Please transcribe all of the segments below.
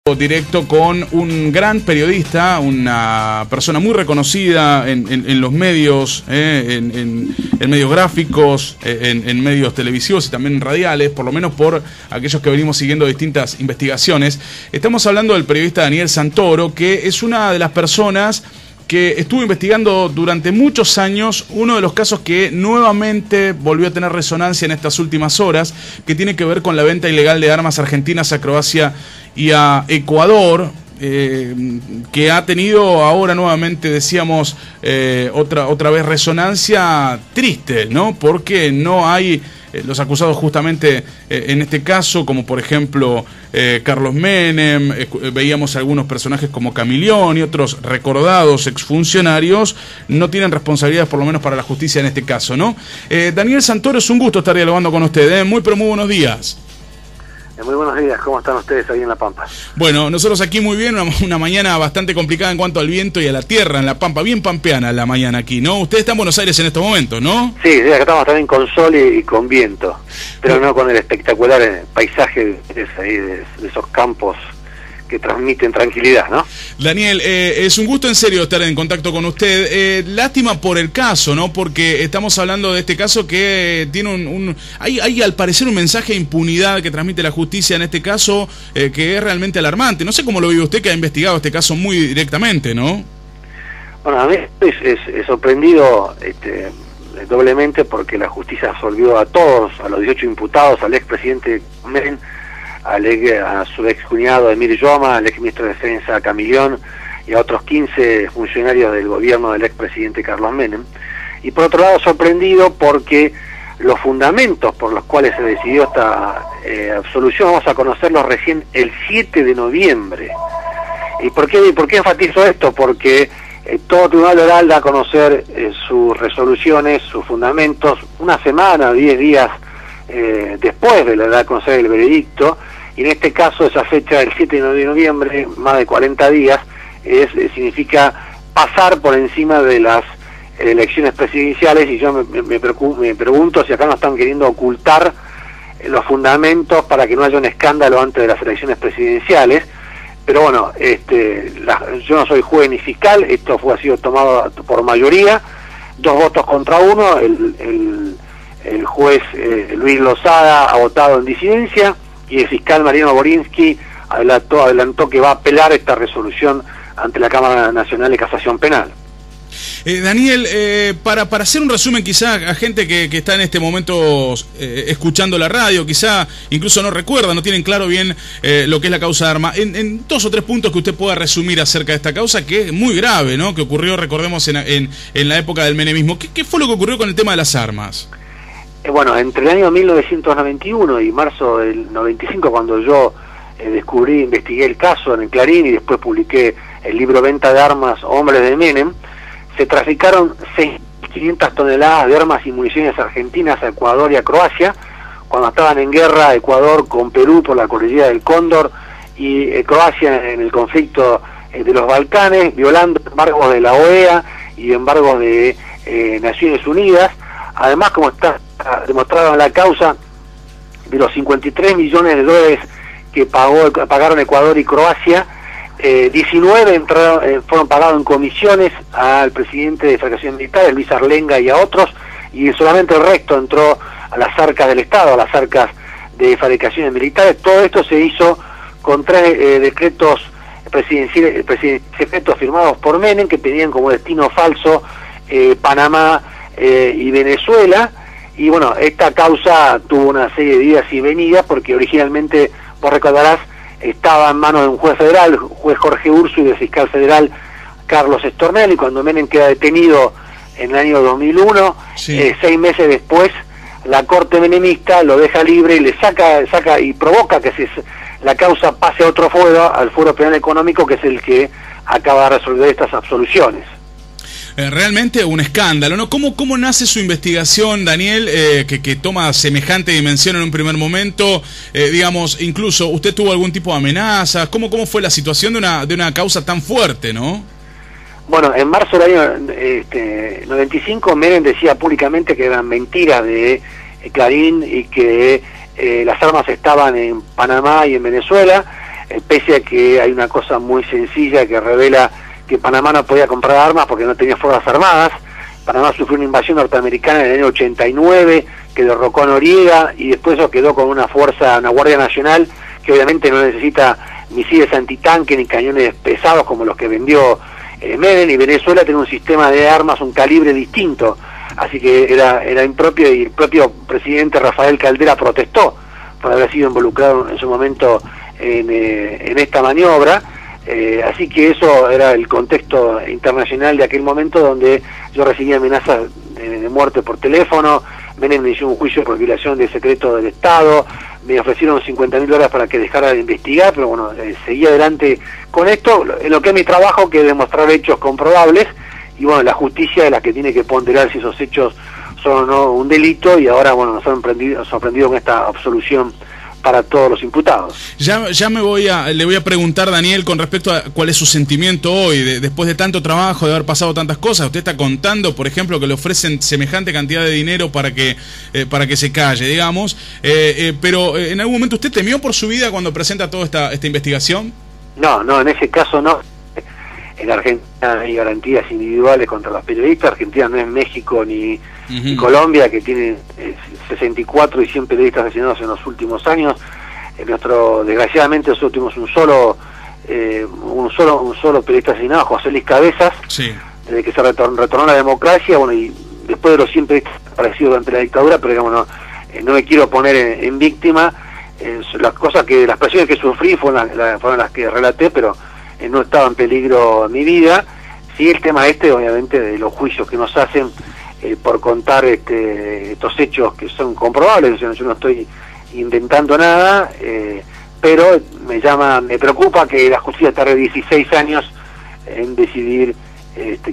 Directo con un gran periodista, una persona muy reconocida en los medios, en medios gráficos, en medios televisivos y también radiales, por lo menos por aquellos que venimos siguiendo distintas investigaciones. Estamos hablando del periodista Daniel Santoro, que es una de las personas que estuvo investigando durante muchos años uno de los casos que nuevamente volvió a tener resonancia en estas últimas horas, que tiene que ver con la venta ilegal de armas argentinas a Croacia y a Ecuador, que ha tenido ahora nuevamente, decíamos, otra vez resonancia triste, ¿no? Porque no hay los acusados justamente en este caso, como por ejemplo Carlos Menem, veíamos algunos personajes como Camilión y otros recordados exfuncionarios, no tienen responsabilidades por lo menos para la justicia en este caso, ¿no? Daniel Santoro, es un gusto estar dialogando con usted, muy buenos días. Muy buenos días, ¿cómo están ustedes ahí en La Pampa? Bueno, nosotros aquí muy bien, una mañana bastante complicada en cuanto al viento y a la tierra en La Pampa, bien pampeana la mañana aquí, ¿no? Usted está en Buenos Aires en estos momentos, ¿no? Sí, acá estamos también con sol y con viento, pero no con el espectacular paisaje de esos campos que transmiten tranquilidad, ¿no? Daniel, es un gusto en serio estar en contacto con usted. Lástima por el caso, ¿no? Porque estamos hablando de este caso que tiene hay al parecer un mensaje de impunidad que transmite la justicia en este caso, que es realmente alarmante. No sé cómo lo vive usted, que ha investigado este caso muy directamente, ¿no? Bueno, a mí es sorprendido doblemente porque la justicia absolvió a todos, a los 18 imputados, al expresidente Menem, a su ex cuñado Emilio Yoma, al ex ministro de Defensa Camilión y a otros 15 funcionarios del gobierno del expresidente Carlos Menem. Y por otro lado sorprendido porque los fundamentos por los cuales se decidió esta absolución vamos a conocerlos recién el 7 de noviembre. ¿Y por qué enfatizo esto? Porque todo tribunal oral da a conocer sus resoluciones, sus fundamentos, una semana, 10 días después de la dar a conocer el veredicto, y en este caso esa fecha del 7 de noviembre, más de 40 días, significa pasar por encima de las elecciones presidenciales, y yo me pregunto si acá no están queriendo ocultar los fundamentos para que no haya un escándalo antes de las elecciones presidenciales. Pero bueno, yo no soy juez ni fiscal, esto ha sido tomado por mayoría, 2 votos contra 1, el juez Luis Lozada ha votado en disidencia y el fiscal Mariano Borinsky adelantó que va a apelar esta resolución ante la Cámara Nacional de Casación Penal. Daniel, para hacer un resumen quizá a gente que está en este momento escuchando la radio, quizá incluso no recuerda, no tienen claro bien lo que es la causa de arma, en 2 o 3 puntos que usted pueda resumir acerca de esta causa, que es muy grave, ¿no? Que ocurrió, recordemos, en la época del menemismo. ¿Qué fue lo que ocurrió con el tema de las armas? Bueno, entre el año 1991 y marzo del 95, cuando yo investigué el caso en el Clarín y después publiqué el libro Venta de Armas, Hombres de Menem, se traficaron 6.500 toneladas de armas y municiones argentinas a Ecuador y a Croacia, cuando estaban en guerra Ecuador con Perú por la cordillera del Cóndor y Croacia en el conflicto de los Balcanes, violando embargos de la OEA y embargos de Naciones Unidas. Además, como está demostrado en la causa, de los 53 millones de dólares que pagaron Ecuador y Croacia, 19 fueron pagados en comisiones al presidente de Fabricaciones Militares, Luis Arlenga, y a otros, y solamente el resto entró a las arcas del Estado, a las arcas de Fabricaciones Militares. Todo esto se hizo con 3 decretos presidenciales secretos firmados por Menem, que tenían como destino falso Panamá y Venezuela. Y bueno, esta causa tuvo una serie de idas y venidas porque originalmente, vos recordarás, estaba en manos de un juez federal, juez Jorge Urso, y del fiscal federal Carlos Estornelli. Cuando Menem queda detenido en el año 2001, sí. 6 meses después la corte menemista lo deja libre y le saca y provoca que la causa pase a otro fuero, al fuero penal económico, que es el que acaba de resolver estas absoluciones. Realmente un escándalo, ¿no? ¿Cómo nace su investigación, Daniel, que toma semejante dimensión en un primer momento? Digamos, incluso, ¿usted tuvo algún tipo de amenazas? ¿Cómo fue la situación de una causa tan fuerte, no? Bueno, en marzo del año 95, Menem decía públicamente que eran mentiras de Clarín y que las armas estaban en Panamá y en Venezuela. pese a que hay una cosa muy sencilla que revela que Panamá no podía comprar armas porque no tenía fuerzas armadas. Panamá sufrió una invasión norteamericana en el año 89 que derrocó a Noriega, y después eso quedó con una fuerza, una Guardia Nacional que obviamente no necesita misiles antitanque ni cañones pesados como los que vendió Menem, y Venezuela tiene un sistema de armas, un calibre distinto, así que era impropio, y el propio presidente Rafael Caldera protestó por haber sido involucrado en su momento en esta maniobra. Así que eso era el contexto internacional de aquel momento, donde yo recibía amenazas de muerte por teléfono. Menem me inició un juicio por violación de secreto del Estado, me ofrecieron $50.000 para que dejara de investigar, pero bueno, seguí adelante con esto, en lo que es mi trabajo, que es demostrar hechos comprobables, y bueno, la justicia es la que tiene que ponderar si esos hechos son o no un delito, y ahora bueno, nos han sorprendido con esta absolución para todos los imputados. Ya le voy a preguntar, Daniel, con respecto a cuál es su sentimiento hoy, después de tanto trabajo, de haber pasado tantas cosas. Usted está contando, por ejemplo, que le ofrecen semejante cantidad de dinero para que se calle, digamos, pero ¿en algún momento usted temió por su vida cuando presenta toda esta investigación? No, en ese caso no. En Argentina hay garantías individuales contra los periodistas. Argentina no es México ni Colombia, que tiene 64 y 100 periodistas asesinados en los últimos años. Desgraciadamente nosotros tuvimos un solo periodista asesinado, José Luis Cabezas, sí, desde que se retornó la democracia, bueno, y después de los 100 periodistas aparecidos durante la dictadura, pero digamos, no me quiero poner en víctima. Las presiones que sufrí fueron las que relaté, pero no estaba en peligro mi vida. Sí, el tema obviamente, de los juicios que nos hacen por contar estos hechos que son comprobables. Yo no estoy inventando nada, pero me preocupa que la justicia tarde 16 años en decidir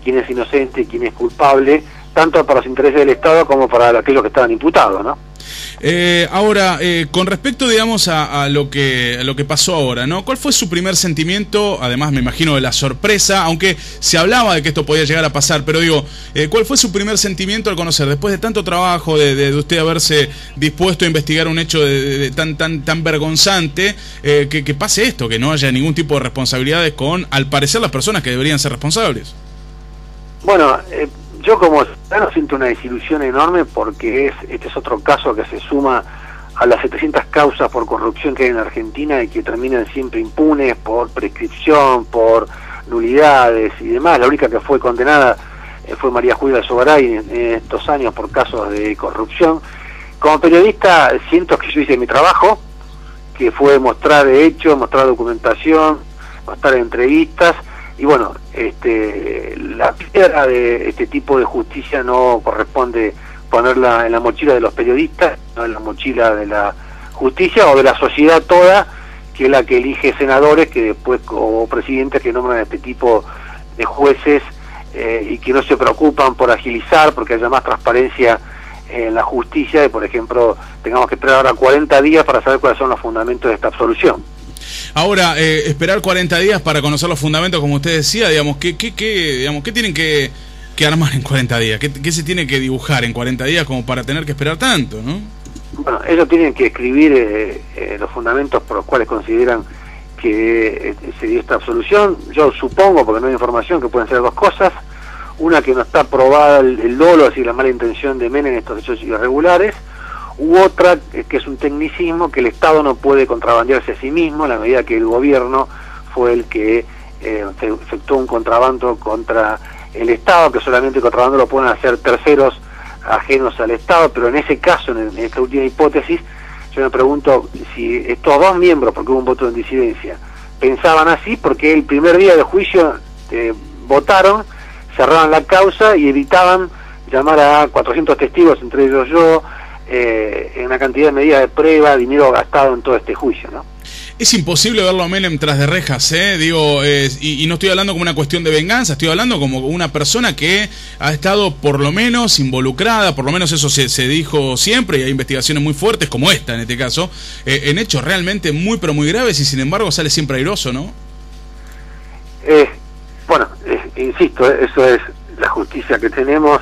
quién es inocente y quién es culpable, tanto para los intereses del Estado como para aquellos que estaban imputados, ¿no? Ahora, con respecto, digamos, a lo que pasó ahora, ¿no? ¿Cuál fue su primer sentimiento? Además, me imagino de la sorpresa, aunque se hablaba de que esto podía llegar a pasar, pero digo, ¿cuál fue su primer sentimiento al conocer, después de tanto trabajo, de usted haberse dispuesto a investigar un hecho tan vergonzante, que pase esto, que no haya ningún tipo de responsabilidades con, al parecer, las personas que deberían ser responsables? Bueno, yo como ciudadano siento una desilusión enorme, porque este es otro caso que se suma a las 700 causas por corrupción que hay en Argentina y que terminan siempre impunes por prescripción, por nulidades y demás. La única que fue condenada fue María Julia Sogaray en estos años por casos de corrupción. Como periodista siento que yo hice mi trabajo, que fue mostrar hechos, mostrar documentación, mostrar entrevistas. Y bueno, la piedra de este tipo de justicia no corresponde ponerla en la mochila de los periodistas, no en la mochila de la justicia o de la sociedad toda, que es la que elige senadores que después, o presidentes que nombran a este tipo de jueces, y que no se preocupan por agilizar, porque haya más transparencia en la justicia, y por ejemplo tengamos que esperar ahora 40 días para saber cuáles son los fundamentos de esta absolución. Ahora, esperar 40 días para conocer los fundamentos, como usted decía, digamos, ¿qué tienen que armar en 40 días? ¿Qué se tiene que dibujar en 40 días como para tener que esperar tanto, no? Bueno, ellos tienen que escribir los fundamentos por los cuales consideran que se dio esta absolución. Yo supongo, porque no hay información, que pueden ser dos cosas. Una, que no está probada el dolo, es decir, la mala intención de Menem en estos hechos irregulares. U otra, que es un tecnicismo, que el Estado no puede contrabandearse a sí mismo, en la medida que el gobierno fue el que efectuó un contrabando contra el Estado, que solamente el contrabando lo pueden hacer terceros ajenos al Estado. Pero en ese caso, en esta última hipótesis, yo me pregunto si estos dos miembros, porque hubo un voto en disidencia, pensaban así, porque el primer día de juicio votaron, cerraban la causa y evitaban llamar a 400 testigos, entre ellos yo, en una cantidad de medidas de prueba, dinero gastado en todo este juicio, ¿no? Es imposible verlo a Menem tras de rejas, digo, y no estoy hablando como una cuestión de venganza, estoy hablando como una persona que ha estado por lo menos involucrada, por lo menos eso se dijo siempre, y hay investigaciones muy fuertes, como esta en este caso, en hechos realmente muy pero muy graves, y sin embargo sale siempre airoso, ¿no? Bueno, insisto, eso es la justicia que tenemos.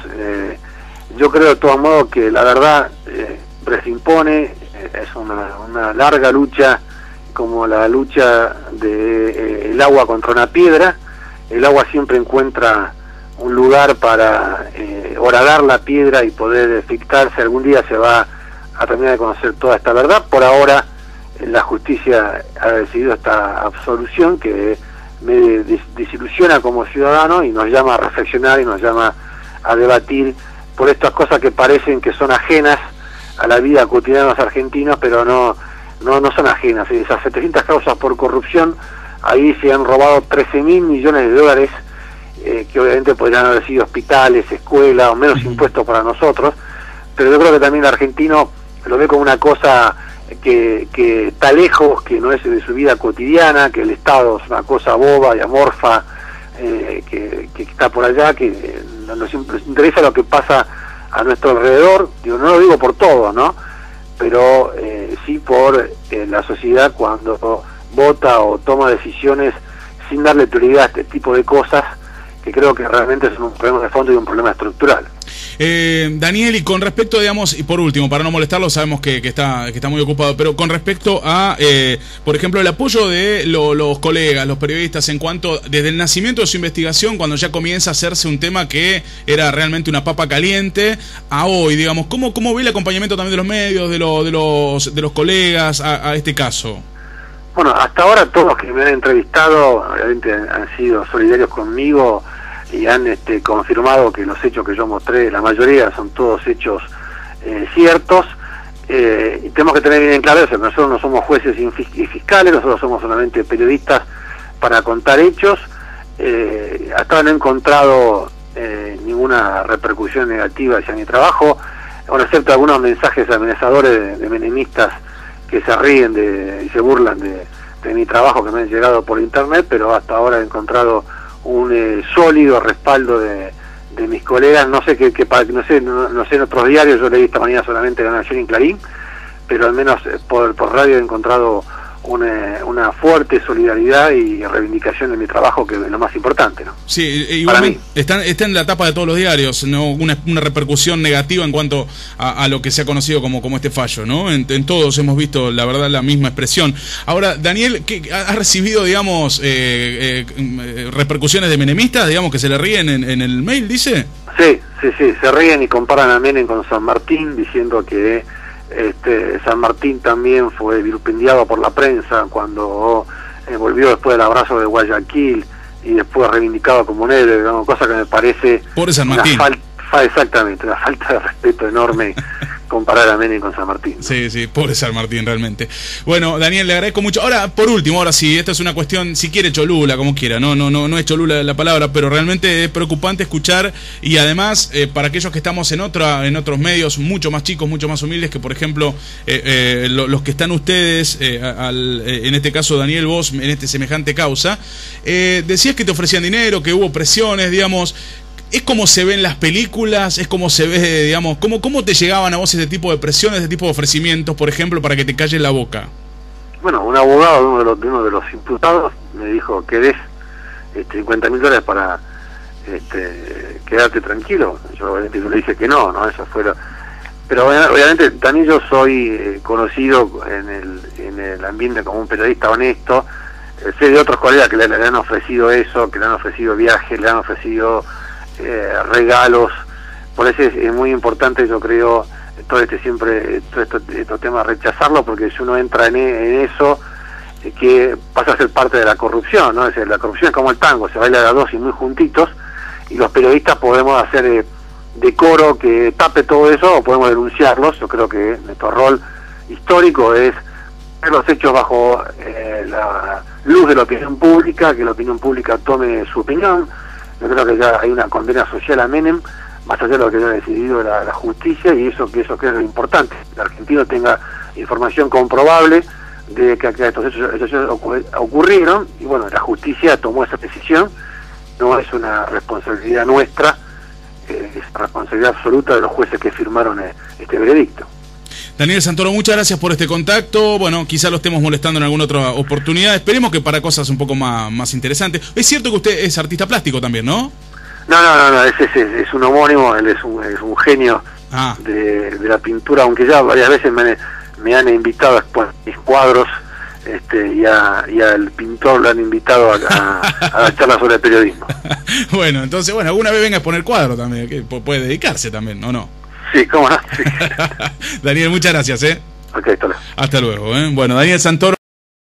Yo creo de todos modos que la verdad se impone. Es una larga lucha como la lucha de el agua contra una piedra. El agua siempre encuentra un lugar para horadar la piedra y poder fixarse. Algún día se va a terminar de conocer toda esta verdad. Por ahora la justicia ha decidido esta absolución que me desilusiona como ciudadano y nos llama a reflexionar y nos llama a debatir por estas cosas que parecen que son ajenas a la vida cotidiana de los argentinos, pero no son ajenas. Esas 700 causas por corrupción, ahí se han robado 13.000 millones de dólares, que obviamente podrían haber sido hospitales, escuelas o menos impuestos para nosotros, pero yo creo que también el argentino lo ve como una cosa que está lejos, que no es de su vida cotidiana, que el Estado es una cosa boba y amorfa, que está por allá, que nos interesa lo que pasa a nuestro alrededor. Digo, no lo digo por todo, ¿no? Pero sí por la sociedad cuando vota o toma decisiones sin darle prioridad a este tipo de cosas, que creo que realmente es un problema de fondo y un problema estructural. Daniel, y con respecto, digamos, y por último, para no molestarlo, sabemos que está muy ocupado, pero con respecto a, por ejemplo, el apoyo de los colegas, los periodistas, en cuanto, desde el nacimiento de su investigación, cuando ya comienza a hacerse un tema que era realmente una papa caliente, a hoy, digamos, ¿cómo ve el acompañamiento también de los medios, de los colegas a este caso? Bueno, hasta ahora todos los que me han entrevistado obviamente han sido solidarios conmigo y han confirmado que los hechos que yo mostré, la mayoría son todos hechos ciertos. Y tenemos que tener bien en claro eso, que nosotros no somos jueces y fiscales, nosotros somos solamente periodistas para contar hechos. Hasta ahora no he encontrado ninguna repercusión negativa hacia mi trabajo, bueno, excepto algunos mensajes amenazadores de menemistas que se ríen y se burlan de mi trabajo que me han llegado por internet, pero hasta ahora he encontrado un sólido respaldo de mis colegas. No sé no sé en otros diarios, yo leí esta mañana solamente La Nación y Clarín, pero al menos por radio he encontrado una fuerte solidaridad y reivindicación de mi trabajo, que es lo más importante, ¿no? Sí, igualmente está en la tapa de todos los diarios, ¿no? Una repercusión negativa en cuanto a lo que se ha conocido como este fallo, ¿no? En todos hemos visto, la verdad, la misma expresión. Ahora, Daniel, ¿has recibido, digamos, repercusiones de menemistas, digamos, que se le ríen en el mail, dice? Sí, se ríen y comparan a Menem con San Martín, diciendo que San Martín también fue vilipendiado por la prensa cuando volvió después del abrazo de Guayaquil y después reivindicado como un héroe, digamos, cosa que me parece por San Martín. Exactamente, una falta de respeto enorme comparar a Menem con San Martín, ¿no? Sí, pobre San Martín, realmente. Bueno, Daniel, le agradezco mucho. Ahora, por último, ahora sí, esta es una cuestión, si quiere Cholula, como quiera, no es Cholula la palabra, pero realmente es preocupante escuchar, y además, para aquellos que estamos en otros medios mucho más chicos, mucho más humildes, que por ejemplo, los que están ustedes, en este caso Daniel, vos, en este semejante causa, decías que te ofrecían dinero, que hubo presiones, digamos. ¿Es como se ve en las películas? ¿Es como se ve, digamos, cómo te llegaban a vos ese tipo de presiones, ese tipo de ofrecimientos, por ejemplo, para que te calles la boca? Bueno, un abogado de uno de los imputados me dijo, ¿querés $50.000 para quedarte tranquilo? Yo obviamente le dije que no, eso fue pero obviamente también yo soy conocido en el ambiente como un periodista honesto. Sé de otros colegas que le han ofrecido eso, que le han ofrecido viajes, le han ofrecido regalos. Por eso es muy importante, yo creo, todo estos temas rechazarlo, porque si uno entra en eso, que pasa a ser parte de la corrupción, ¿no? Es decir, la corrupción es como el tango, se baila a dos y muy juntitos, y los periodistas podemos hacer decoro que tape todo eso, o podemos denunciarlos. Yo creo que nuestro rol histórico es ver los hechos bajo la luz de la opinión pública, que la opinión pública tome su opinión. Yo creo que ya hay una condena social a Menem, más allá de lo que haya decidido la justicia, y eso que es lo importante, que el argentino tenga información comprobable de que estos hechos ocurrieron, y bueno, la justicia tomó esa decisión. No es una responsabilidad nuestra, es responsabilidad absoluta de los jueces que firmaron este veredicto. Daniel Santoro, muchas gracias por este contacto. Bueno, quizá lo estemos molestando en alguna otra oportunidad. Esperemos que para cosas un poco más interesantes. Es cierto que usted es artista plástico también, ¿no? No, es un homónimo, él es un genio de la pintura, aunque ya varias veces me han invitado a exponer mis cuadros y al pintor lo han invitado a dar charlas sobre el periodismo. Bueno, entonces, bueno, alguna vez venga a exponer cuadro también, que puede dedicarse también, ¿o no? Sí, cómo no. Sí. Daniel, muchas gracias, Ok, hasta luego. Hasta luego, Bueno, Daniel Santoro.